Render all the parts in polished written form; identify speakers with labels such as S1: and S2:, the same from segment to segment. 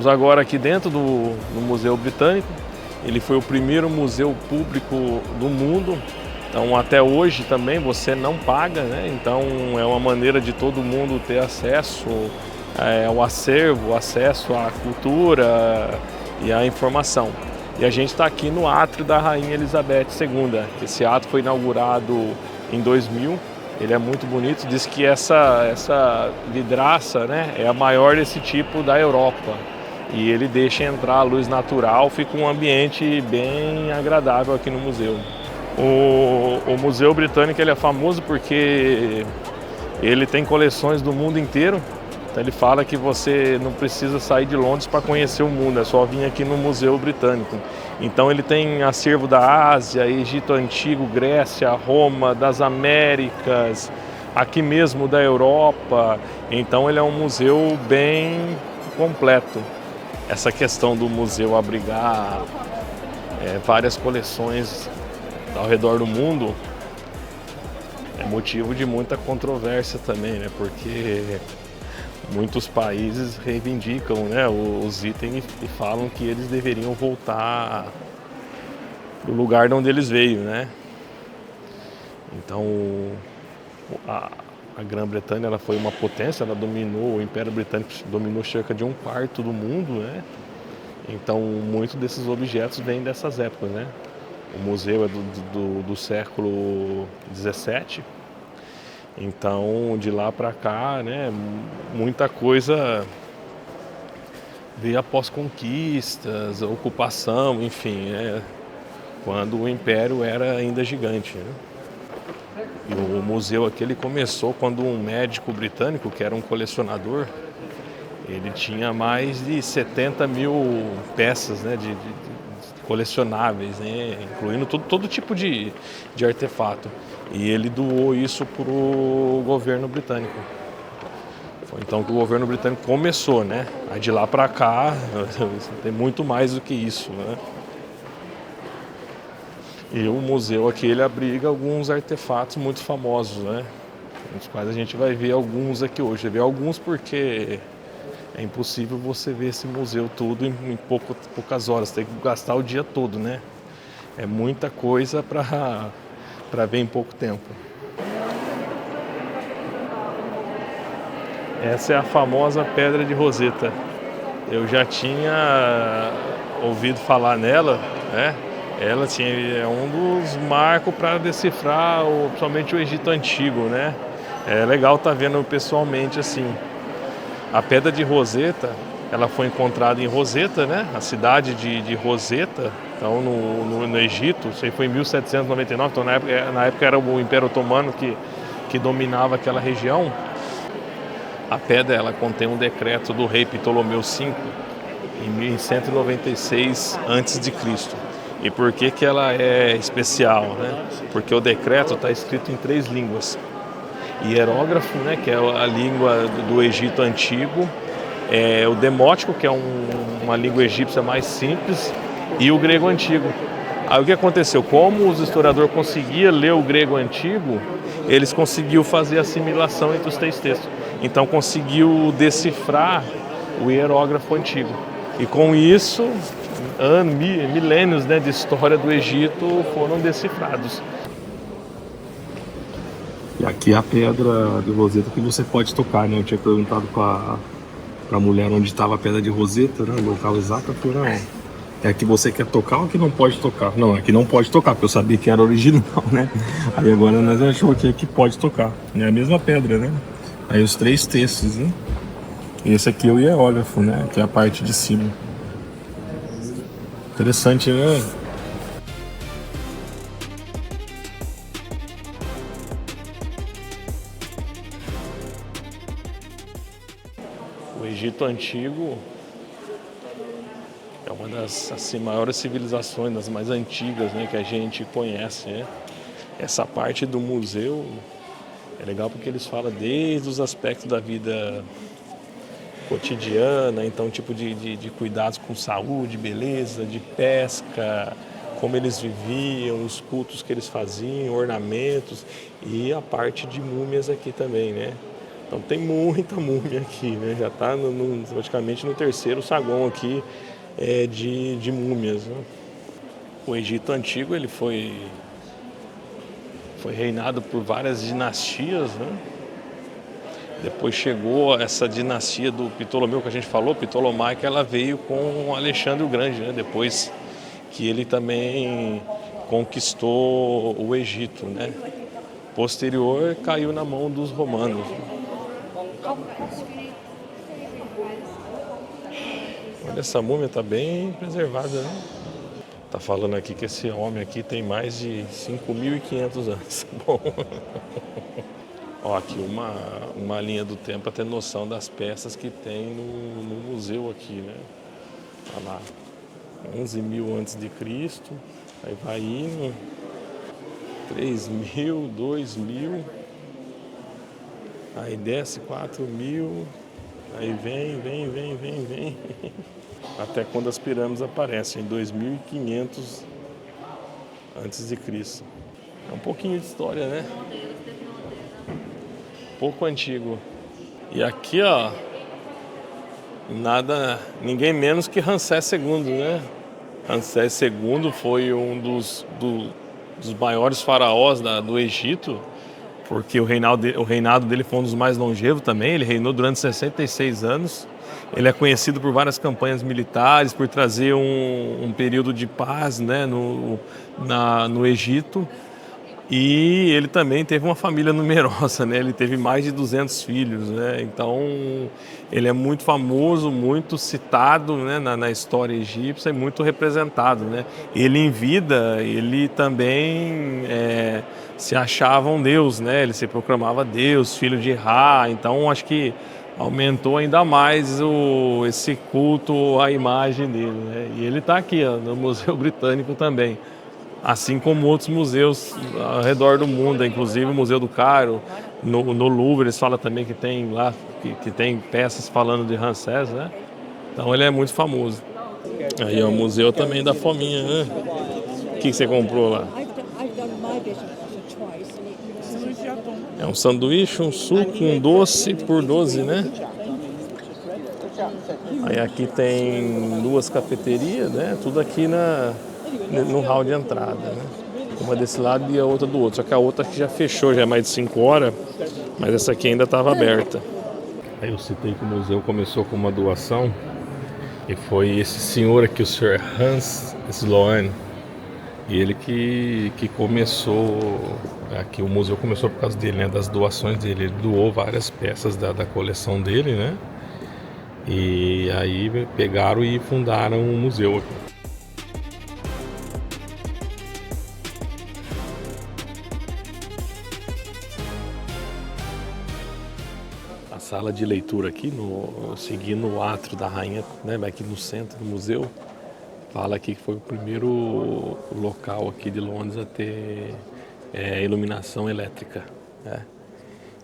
S1: agora aqui dentro do Museu Britânico. Ele foi o primeiro museu público do mundo, então até hoje também você não paga, né? Então é uma maneira de todo mundo ter acesso ao acervo, acesso à cultura e à informação. E a gente está aqui no átrio da Rainha Elizabeth II. Esse átrio foi inaugurado em 2000. Ele é muito bonito, diz que essa vidraça, né, é a maior desse tipo da Europa. E ele deixa entrar a luz natural, fica um ambiente bem agradável aqui no museu. O Museu Britânico ele é famoso porque ele tem coleções do mundo inteiro. Então ele fala que você não precisa sair de Londres para conhecer o mundo, é só vir aqui no Museu Britânico. Então ele tem acervo da Ásia, Egito Antigo, Grécia, Roma, das Américas, aqui mesmo da Europa. Então ele é um museu bem completo. Essa questão do museu abrigar várias coleções ao redor do mundo é motivo de muita controvérsia também, né? Porque muitos países reivindicam, né, os itens e falam que eles deveriam voltar do lugar de onde eles veio, né? Então a Grã-Bretanha ela foi uma potência, ela dominou, o Império Britânico dominou cerca de 1/4 do mundo, né? Então muitos desses objetos vêm dessas épocas, né? O museu é do século XVII. Então, de lá para cá, né, muita coisa veio após conquistas, ocupação, enfim, quando o Império era ainda gigante, né? E o museu aqui ele começou quando um médico britânico, que era um colecionador, ele tinha mais de 70 mil peças, né, de colecionáveis, né, incluindo todo tipo de artefato. E ele doou isso para o governo britânico. Foi então que o governo britânico começou, né? Aí de lá para cá tem muito mais do que isso, né? E o museu aqui ele abriga alguns artefatos muito famosos, né? Dos quais a gente vai ver alguns aqui hoje. Vai ver alguns porque é impossível você ver esse museu todo em poucas horas. Tem que gastar o dia todo, né? É muita coisa para ver em pouco tempo. Essa é a famosa Pedra de Roseta. Eu já tinha ouvido falar nela, né? Ela é um dos marcos para decifrar principalmente o Egito Antigo, né? É legal estar vendo pessoalmente assim. A Pedra de Roseta, ela foi encontrada em Roseta, né? A cidade de Roseta, então no Egito. Isso aí foi em 1799, então na época era o Império Otomano que dominava aquela região. A pedra ela contém um decreto do rei Ptolomeu V em 196 a.C. E por que ela é especial, né? Porque o decreto está escrito em 3 línguas. Hierógrafo, né, que é a língua do Egito Antigo, o demótico, que é uma língua egípcia mais simples, e o grego antigo. Aí o que aconteceu? Como os historiadores conseguiam ler o grego antigo, eles conseguiam fazer a assimilação entre os 3 textos. Então conseguiu decifrar o hierógrafo antigo. E com isso, milênios, né, de história do Egito foram decifrados.
S2: E aqui é a Pedra de Roseta que você pode tocar, né? Eu tinha perguntado para a mulher onde estava a Pedra de Roseta, né? O local exato, eu falei, não. É que você quer tocar ou que não pode tocar? Não, é que não pode tocar, porque eu sabia que era original, né? Aí agora nós achamos que pode tocar. É a mesma pedra, né? Aí os 3 textos, né? Esse aqui é o hierógrafo, né? Que é a parte de cima. Interessante, né?
S1: O Egito Antigo é uma das assim, maiores civilizações, das mais antigas, né, que a gente conhece, né? Essa parte do museu é legal porque eles falam desde os aspectos da vida cotidiana, então tipo de cuidados com saúde, beleza, de pesca, como eles viviam, os cultos que eles faziam, ornamentos e a parte de múmias aqui também, né? Então tem muita múmia aqui, né? Já está praticamente no terceiro saguão aqui de múmias, né? O Egito Antigo ele foi reinado por várias dinastias, né? Depois chegou essa dinastia do Ptolomeu que a gente falou, Ptolomaica, ela veio com Alexandre o Grande, né? Depois que ele também conquistou o Egito, né? Posterior caiu na mão dos romanos. Olha, essa múmia está bem preservada, né? Tá falando aqui que esse homem aqui tem mais de 5.500 anos. Bom. Ó, aqui uma linha do tempo para ter noção das peças que tem no museu aqui, né? Olha lá, 11.000 antes de Cristo, aí vai indo, 3.000, 2.000, aí desce 4.000, aí vem, até quando as pirâmides aparecem, em 2.500 antes de Cristo. É um pouquinho de história, né? Pouco antigo. E aqui, ó, ninguém menos que Ramsés II, né? Ramsés II foi um dos maiores faraós do Egito, porque o reinado dele foi um dos mais longevos também. Ele reinou durante 66 anos. Ele é conhecido por várias campanhas militares, por trazer um período de paz, né, no Egito. E ele também teve uma família numerosa, né? Ele teve mais de 200 filhos, né? Então, ele é muito famoso, muito citado, né, na história egípcia e muito representado, né? Ele em vida, ele também se achava um deus, né? Ele se proclamava Deus, filho de Ra. Então, acho que aumentou ainda mais esse culto à imagem dele, né? E ele está aqui, ó, no Museu Britânico também. Assim como outros museus ao redor do mundo, inclusive o Museu do Cairo, no Louvre, eles falam também que tem lá, que tem peças falando de Ramsés, né? Então ele é muito famoso. Aí é o museu também da fominha, né? O que você comprou lá? É um sanduíche, um suco, um doce por 12, né? Aí aqui tem 2 cafeterias, né? Tudo aqui no hall de entrada, né? Uma desse lado e a outra do outro. Só que a outra aqui já fechou, já é mais de 5 horas, mas essa aqui ainda estava aberta. Aí eu citei que o museu começou com uma doação e foi esse senhor aqui, o Sr. Hans Sloane, e ele que começou, aqui o museu começou por causa dele, né? Das doações dele. Ele doou várias peças da coleção dele, né? E aí pegaram e fundaram um museu aqui. A sala de leitura aqui, seguindo o átrio da rainha, né, aqui no centro do museu, fala aqui que foi o primeiro local aqui de Londres a ter iluminação elétrica, né?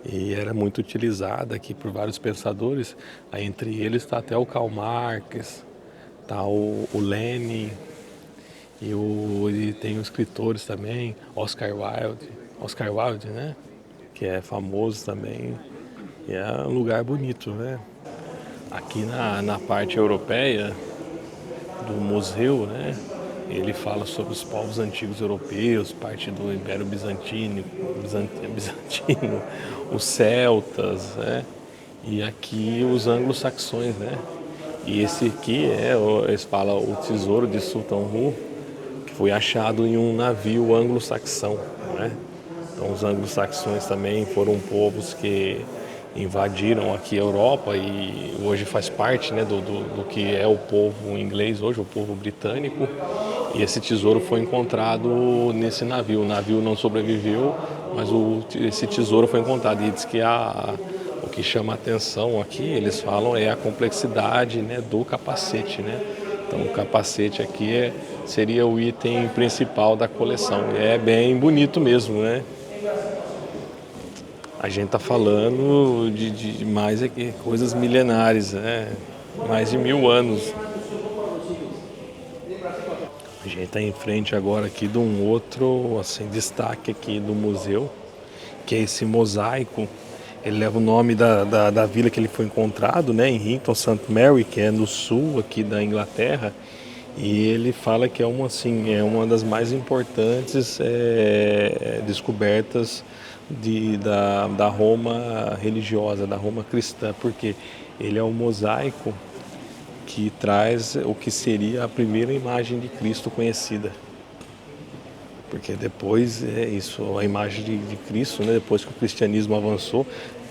S1: E era muito utilizada aqui por vários pensadores. Aí, entre eles está até o Karl Marx, tá o Lenin, e tem os escritores também, Oscar Wilde, né? Que é famoso também. E é um lugar bonito, né? Aqui na parte europeia do museu, né? Ele fala sobre os povos antigos europeus, parte do Império Bizantino, os celtas, né? E aqui os anglo-saxões, né? E esse aqui eles falam o tesouro de Sultan Hu, que foi achado em um navio anglo-saxão, né? Então os anglo-saxões também foram povos que invadiram aqui a Europa e hoje faz parte, né, do que é o povo inglês hoje, o povo britânico. E esse tesouro foi encontrado nesse navio. O navio não sobreviveu, mas esse tesouro foi encontrado. E diz que o que chama a atenção aqui, eles falam, é a complexidade, né, do capacete, né? Então o capacete aqui seria o item principal da coleção. É bem bonito mesmo, né? A gente está falando de mais aqui, coisas milenares, né? Mais de 1000 anos. A gente está em frente agora aqui de um outro assim, destaque aqui do museu, que é esse mosaico Ele leva o nome da vila que ele foi encontrado, né, em Hinton St. Mary, que é no sul aqui da Inglaterra. E ele fala que é uma, assim, é uma das mais importantes descobertas da Roma religiosa, da Roma cristã, porque ele é um mosaico que traz o que seria a primeira imagem de Cristo conhecida. Porque depois é isso, a imagem de Cristo, né, depois que o cristianismo avançou,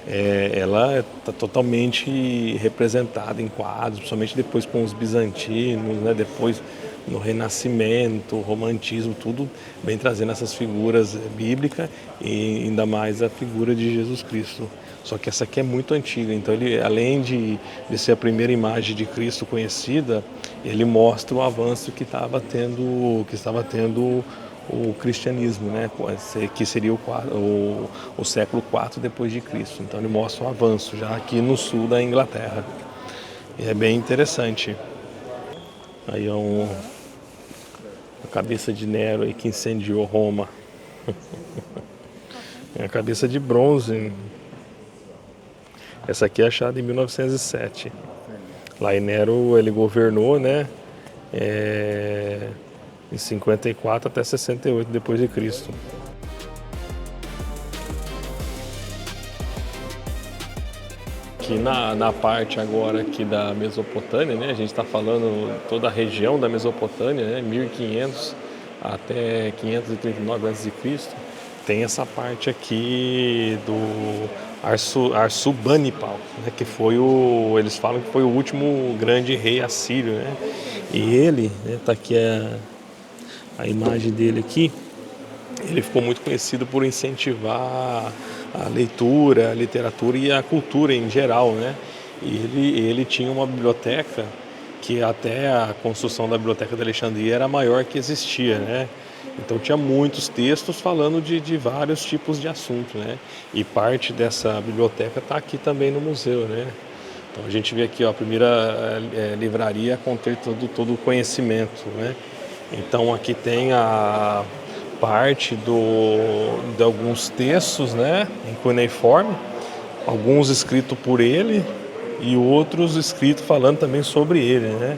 S1: ela está totalmente representada em quadros, principalmente depois com os bizantinos, né, depois no Renascimento, Romantismo, tudo vem trazendo essas figuras bíblicas e ainda mais a figura de Jesus Cristo. Só que essa aqui é muito antiga, então ele, além de ser a primeira imagem de Cristo conhecida, ele mostra o avanço que estava tendo o cristianismo, né, que seria o século IV depois de Cristo. Então ele mostra o avanço já aqui no sul da Inglaterra. E é bem interessante. Aí é a cabeça de Nero aí que incendiou Roma. É a cabeça de bronze. Essa aqui é achada em 1907. Lá em Nero ele governou, né? Em 54 até 68 depois de Cristo. Aqui na parte agora aqui da Mesopotâmia, né? A gente está falando toda a região da Mesopotâmia, né? 1500 até 539 a.C. Tem essa parte aqui do Arsubanipal, né? Que foi eles falam que foi o último grande rei assírio, né? E ele, né, tá aqui a imagem dele aqui. Ele ficou muito conhecido por incentivar a leitura, a literatura e a cultura em geral, né? E ele tinha uma biblioteca que até a construção da Biblioteca de Alexandria era a maior que existia, né? Então tinha muitos textos falando de vários tipos de assuntos, né? E parte dessa biblioteca está aqui também no museu, né? Então a gente vê aqui, ó, a primeira livraria a conter todo o conhecimento, né? Então aqui tem a parte de alguns textos, né, em cuneiforme, alguns escritos por ele e outros escritos falando também sobre ele, né?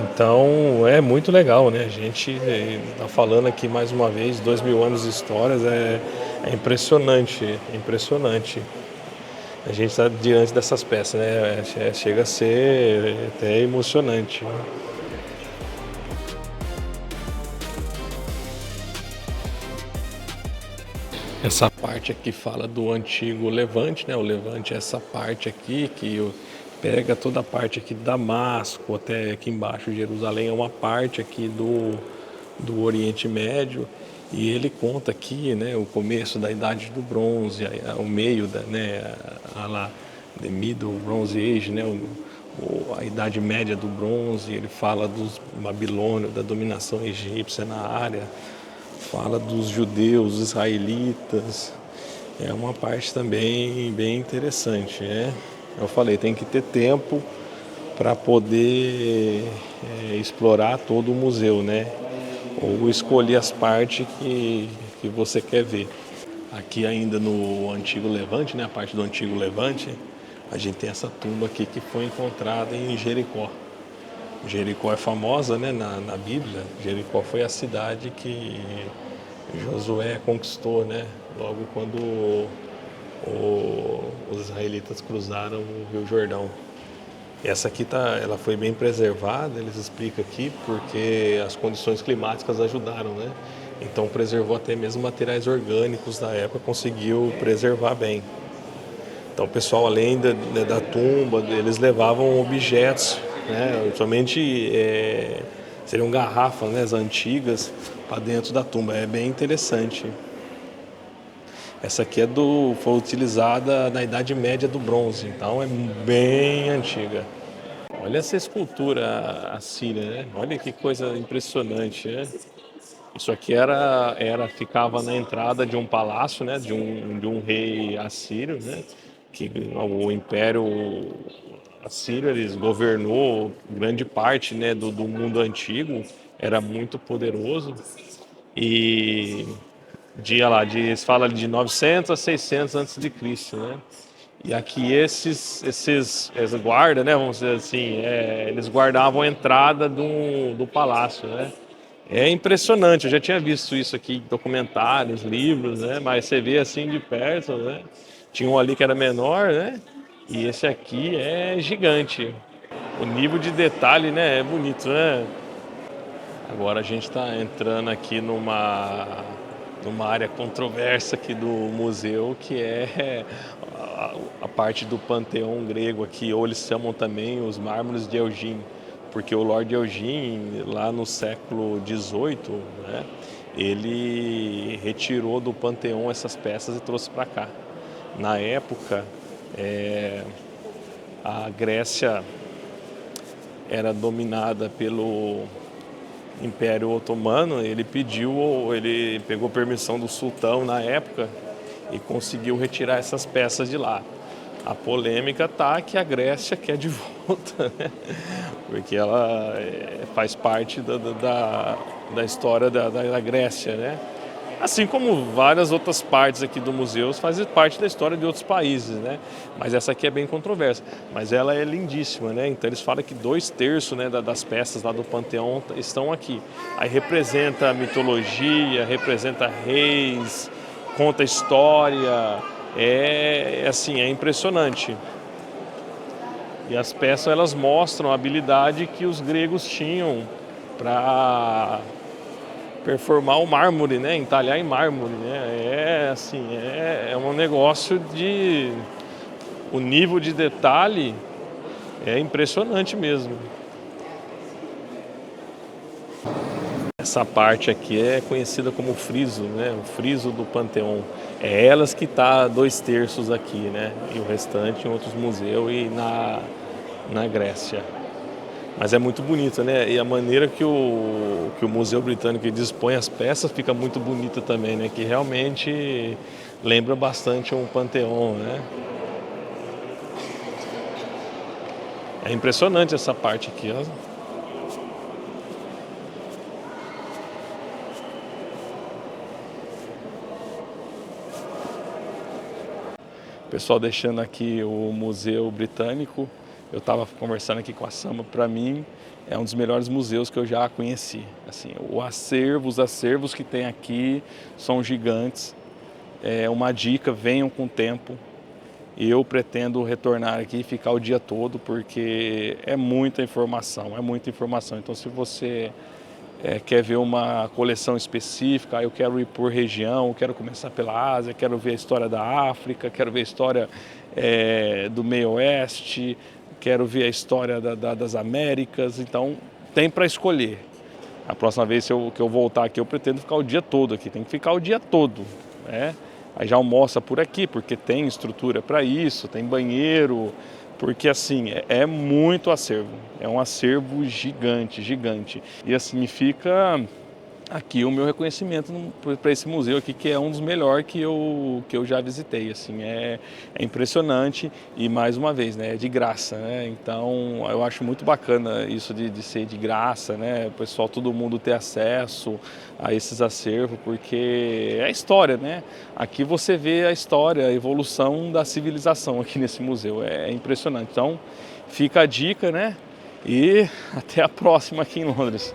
S1: Então é muito legal, né? A gente está falando aqui mais uma vez, 2000 anos de histórias, é impressionante, é impressionante. A gente está diante dessas peças, né? Chega a ser até emocionante, né? Essa parte aqui fala do antigo Levante, né? O Levante é essa parte aqui que pega toda a parte aqui de Damasco até aqui embaixo Jerusalém, é uma parte aqui do Oriente Médio. E ele conta aqui, né, o começo da Idade do Bronze, o meio da, né, the Middle Bronze Age, né, a Idade Média do Bronze. Ele fala dos babilônios, da dominação egípcia na área. Fala dos judeus, israelitas, é uma parte também bem interessante, né? Eu falei, tem que ter tempo para poder explorar todo o museu, né? Ou escolher as partes que você quer ver. Aqui ainda no Antigo Levante, né? A parte do Antigo Levante, a gente tem essa tumba aqui que foi encontrada em Jericó. Jericó é famosa, né, na Bíblia. Jericó foi a cidade que Josué conquistou, né, logo quando os israelitas cruzaram o Rio Jordão. Essa aqui ela foi bem preservada, eles explicam aqui, porque as condições climáticas ajudaram, né? Então preservou até mesmo materiais orgânicos da época, conseguiu preservar bem. Então o pessoal, além da tumba, eles levavam objetos, né? Somente seriam garrafas, né, as antigas, para dentro da tumba. É bem interessante. Essa aqui foi utilizada na Idade Média do Bronze, então é bem antiga. Olha essa escultura assíria, né? Olha que coisa impressionante, né? Isso aqui ficava na entrada de um palácio, né? De um rei assírio, né? Que o Império Assírio, eles governou grande parte, né, do mundo antigo, era muito poderoso. E se fala de 900 a 600 antes de Cristo, né? E aqui esses guardas, né, vamos dizer assim, eles guardavam a entrada do palácio, né? É impressionante, eu já tinha visto isso aqui em documentários, livros, né? Mas você vê assim de perto, né? Tinha um ali que era menor, né? E esse aqui é gigante. O nível de detalhe, né, é bonito, né? Agora a gente está entrando aqui numa área controversa aqui do museu, que é a parte do panteão grego aqui, ou eles chamam também os mármores de Elgin, porque o Lord Elgin, lá no século XVIII, né, ele retirou do panteão essas peças e trouxe para cá. Na época, a Grécia era dominada pelo Império Otomano. Ele pegou permissão do sultão na época e conseguiu retirar essas peças de lá. A polêmica tá que a Grécia quer de volta, né? Porque ela faz parte da história da Grécia, né? Assim como várias outras partes aqui do museu fazem parte da história de outros países, né? Mas essa aqui é bem controversa. Mas ela é lindíssima, né? Então eles falam que 2/3, né, das peças lá do Panteão estão aqui. Aí representa a mitologia, representa reis, conta história. Assim, é impressionante. E as peças, elas mostram a habilidade que os gregos tinham para performar o mármore, né? Entalhar em mármore, né? É um negócio de... O nível de detalhe é impressionante mesmo. Essa parte aqui é conhecida como friso, né? O friso do Panteão. É elas que tá 2/3 aqui, né? E o restante em outros museus e na Grécia. Mas é muito bonita, né? E a maneira que o Museu Britânico dispõe as peças fica muito bonita também, né? Que realmente lembra bastante um panteão, né? É impressionante essa parte aqui, ó. Pessoal, deixando aqui o Museu Britânico. Eu estava conversando aqui com a Samba, para mim é um dos melhores museus que eu já conheci. Assim, os acervos que tem aqui são gigantes. É uma dica, venham com tempo. Eu pretendo retornar aqui e ficar o dia todo, porque é muita informação, é muita informação. Então, se você quer ver uma coleção específica, eu quero ir por região, quero começar pela Ásia, quero ver a história da África, quero ver a história do Meio Oeste, quero ver a história das Américas, então tem para escolher. A próxima vez que eu voltar aqui, eu pretendo ficar o dia todo aqui, tem que ficar o dia todo, né? Aí já almoça por aqui, porque tem estrutura para isso, tem banheiro, porque assim, é muito acervo, é um acervo gigante, gigante. E assim, fica aqui o meu reconhecimento para esse museu aqui, que é um dos melhores que eu já visitei. Assim, é impressionante e, mais uma vez, né, é de graça, né? Então eu acho muito bacana isso de ser de graça, né? O pessoal, todo mundo ter acesso a esses acervos, porque é a história, né? Aqui você vê a história, a evolução da civilização aqui nesse museu, é impressionante. Então fica a dica, né? E até a próxima aqui em Londres.